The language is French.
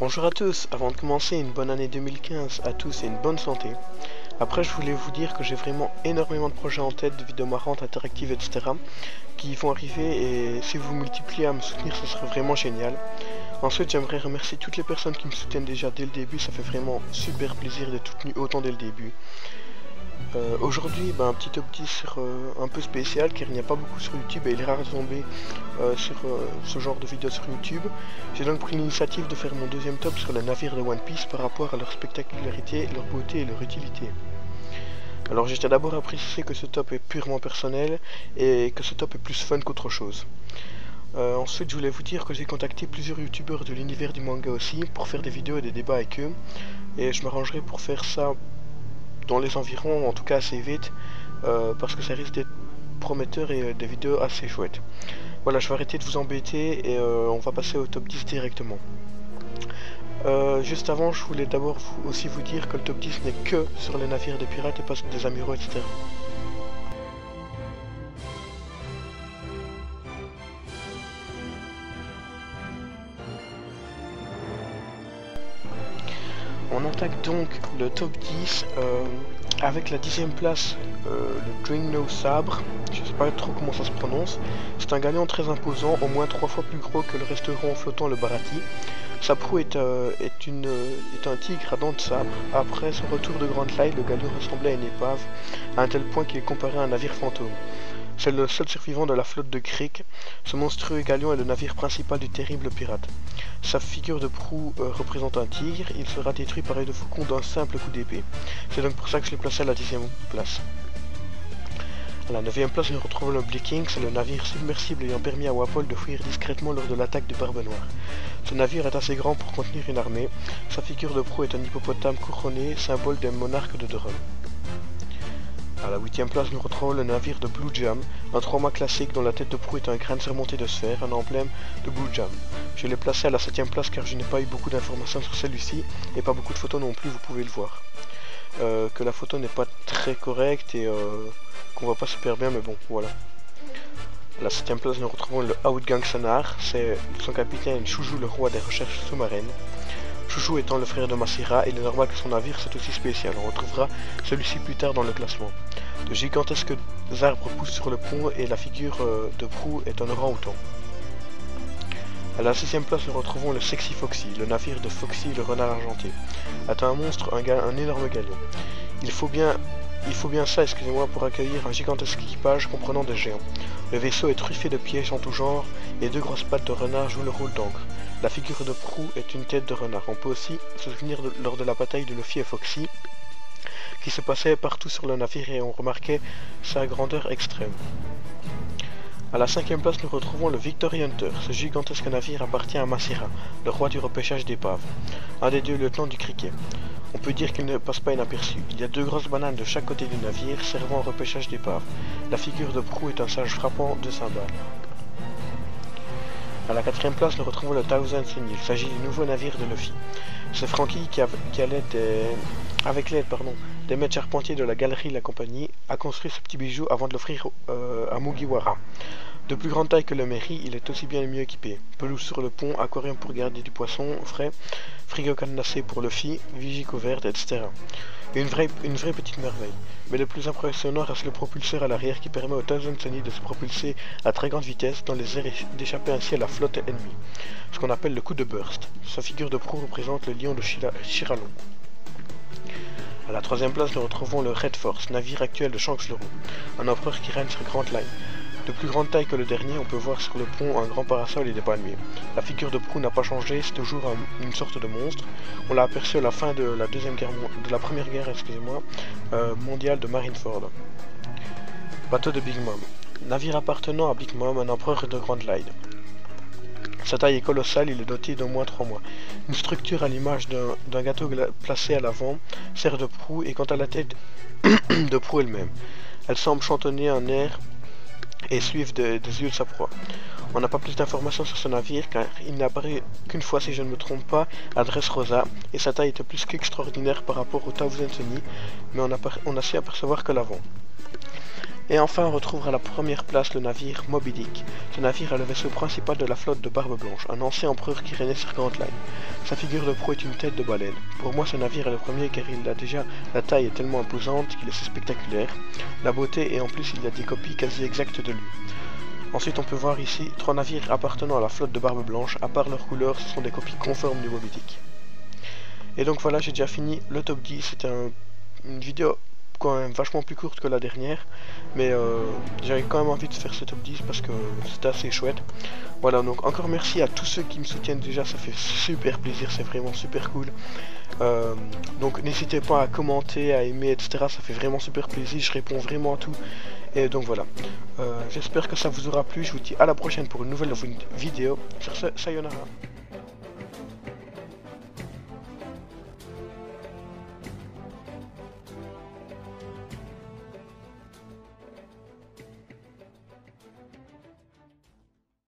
Bonjour à tous, avant de commencer une bonne année 2015 à tous et une bonne santé. Après je voulais vous dire que j'ai vraiment énormément de projets en tête, de vidéos marrantes, interactives, etc. qui vont arriver et si vous multipliez à me soutenir ce serait vraiment génial. Ensuite j'aimerais remercier toutes les personnes qui me soutiennent déjà dès le début, ça fait vraiment super plaisir d'être soutenu autant dès le début. Aujourd'hui, un petit top 10 sur, un peu spécial car il n'y a pas beaucoup sur YouTube et il est rare de tomber sur ce genre de vidéos sur YouTube. J'ai donc pris l'initiative de faire mon deuxième top sur les navires de One Piece par rapport à leur spectacularité, leur beauté et leur utilité. Alors j'ai d'abord à préciser que ce top est purement personnel et que ce top est plus fun qu'autre chose. Ensuite je voulais vous dire que j'ai contacté plusieurs youtubeurs de l'univers du manga aussi pour faire des vidéos et des débats avec eux. Et je m'arrangerai pour faire ça dans les environs, en tout cas assez vite, parce que ça risque d'être prometteur et des vidéos assez chouettes. Voilà, je vais arrêter de vous embêter et on va passer au top 10 directement. Juste avant, je voulais d'abord aussi vous dire que le top 10 n'est que sur les navires de pirates et pas sur des amiraux, etc. On attaque donc le top 10 avec la 10e place, le Dreamno Sabre. Je sais pas trop comment ça se prononce. C'est un galion très imposant, au moins 3 fois plus gros que le restaurant flottant le Barati. Sa proue est un tigre à dents de sabre. Après son retour de Grand Line, le galion ressemblait à une épave, à un tel point qu'il est comparé à un navire fantôme. C'est le seul survivant de la flotte de Greek. Ce monstrueux galion est le navire principal du terrible pirate. Sa figure de proue représente un tigre. Il sera détruit par œil de faucon d'un simple coup d'épée. C'est donc pour ça que je l'ai placé à la 10e place. À la 9e place, nous retrouvons le Bleaking. C'est le navire submersible ayant permis à Wapol de fuir discrètement lors de l'attaque de Barbe Noire. Ce navire est assez grand pour contenir une armée. Sa figure de proue est un hippopotame couronné, symbole des monarques de Dorum. À la 8e place, nous retrouvons le navire de Blue Jam, un 3-mâts classique dont la tête de proue est un crâne surmonté de sphères, un emblème de Blue Jam. Je l'ai placé à la 7e place car je n'ai pas eu beaucoup d'informations sur celui-ci et pas beaucoup de photos non plus, vous pouvez le voir. Que la photo n'est pas très correcte et qu'on voit pas super bien, mais bon, voilà. À la 7e place, nous retrouvons le Outgang Sonar, c'est son capitaine Chouchou, le roi des recherches sous-marines. Chouchou étant le frère de Masira, il est normal que son navire soit aussi spécial. On retrouvera celui-ci plus tard dans le classement. De gigantesques arbres poussent sur le pont et la figure de proue est un orang-outan. À la 6e place, nous retrouvons le Sexy Foxy, le navire de Foxy, le renard argenté. Est un monstre, un énorme galion. Il faut bien ça, excusez-moi, pour accueillir un gigantesque équipage comprenant des géants. Le vaisseau est truffé de pièges en tout genre et deux grosses pattes de renard jouent le rôle d'encre. La figure de proue est une tête de renard. On peut aussi se souvenir lors de la bataille de Luffy et Foxy qui se passait partout sur le navire et on remarquait sa grandeur extrême. À la 5e place, nous retrouvons le Victory Hunter. Ce gigantesque navire appartient à Masira, le roi du repêchage d'épaves, un des deux lieutenants du cricket. On peut dire qu'il ne passe pas inaperçu. Il y a deux grosses bananes de chaque côté du navire servant au repêchage d'épaves. La figure de proue est un sage frappant de cymbales. À la 4e place, nous retrouvons le Thousand Sunny. Il s'agit du nouveau navire de Luffy. C'est Franky qui avec l'aide des maîtres charpentiers de la galerie La Compagnie, a construit ce petit bijou avant de l'offrir à Mugiwara. De plus grande taille que le Mary, il est aussi bien mieux équipé. Pelouse sur le pont, aquarium pour garder du poisson frais, frigo cadenassé pour Luffy, vigie couverte, etc. Une vraie petite merveille. Mais le plus impressionnant reste le propulseur à l'arrière qui permet au Thousand Sunny de se propulser à très grande vitesse dans les airs et d'échapper ainsi à la flotte ennemie. Ce qu'on appelle le coup de burst. Sa figure de proue représente le lion de Shiralon. À la 3e place, nous retrouvons le Red Force, navire actuel de Shanks le Roux, un empereur qui règne sur Grand Line. De plus grande taille que le dernier, on peut voir sur le pont un grand parasol et des palmiers. La figure de proue n'a pas changé, c'est toujours une sorte de monstre. On l'a aperçu à la fin de la première guerre mondiale de Marineford. Bateau de Big Mom. Navire appartenant à Big Mom, un empereur de Grand Line. Sa taille est colossale, il est doté d'au moins 3 mois. Une structure à l'image d'un gâteau placé à l'avant sert de proue et quant à la tête de proue elle-même. Elle semble chantonner un air et suivre des yeux de sa proie. On n'a pas plus d'informations sur ce navire car il n'apparaît qu'une fois si je ne me trompe pas à Dressrosa et sa taille était plus qu'extraordinaire par rapport au Thousand Sunny mais on a su apercevoir que l'avant. Et enfin, on retrouvera à la première place le navire Moby Dick. Ce navire est le vaisseau principal de la flotte de Barbe Blanche, un ancien empereur qui régnait sur Grand Line. Sa figure de proue est une tête de baleine. Pour moi, ce navire est le premier car il a déjà la taille est tellement imposante qu'il est si spectaculaire, la beauté et en plus il y a des copies quasi exactes de lui. Ensuite, on peut voir ici 3 navires appartenant à la flotte de Barbe Blanche, à part leur couleur, ce sont des copies conformes du Moby Dick. Et donc voilà, j'ai déjà fini le top 10, c'était une vidéo quand même vachement plus courte que la dernière, mais j'avais quand même envie de faire ce top 10 parce que c'était assez chouette. Voilà, donc encore merci à tous ceux qui me soutiennent déjà, ça fait super plaisir, c'est vraiment super cool. Donc n'hésitez pas à commenter, à aimer, etc. Ça fait vraiment super plaisir, je réponds vraiment à tout. Et donc voilà, j'espère que ça vous aura plu, je vous dis à la prochaine pour une nouvelle vidéo. Sur ce, sayonara.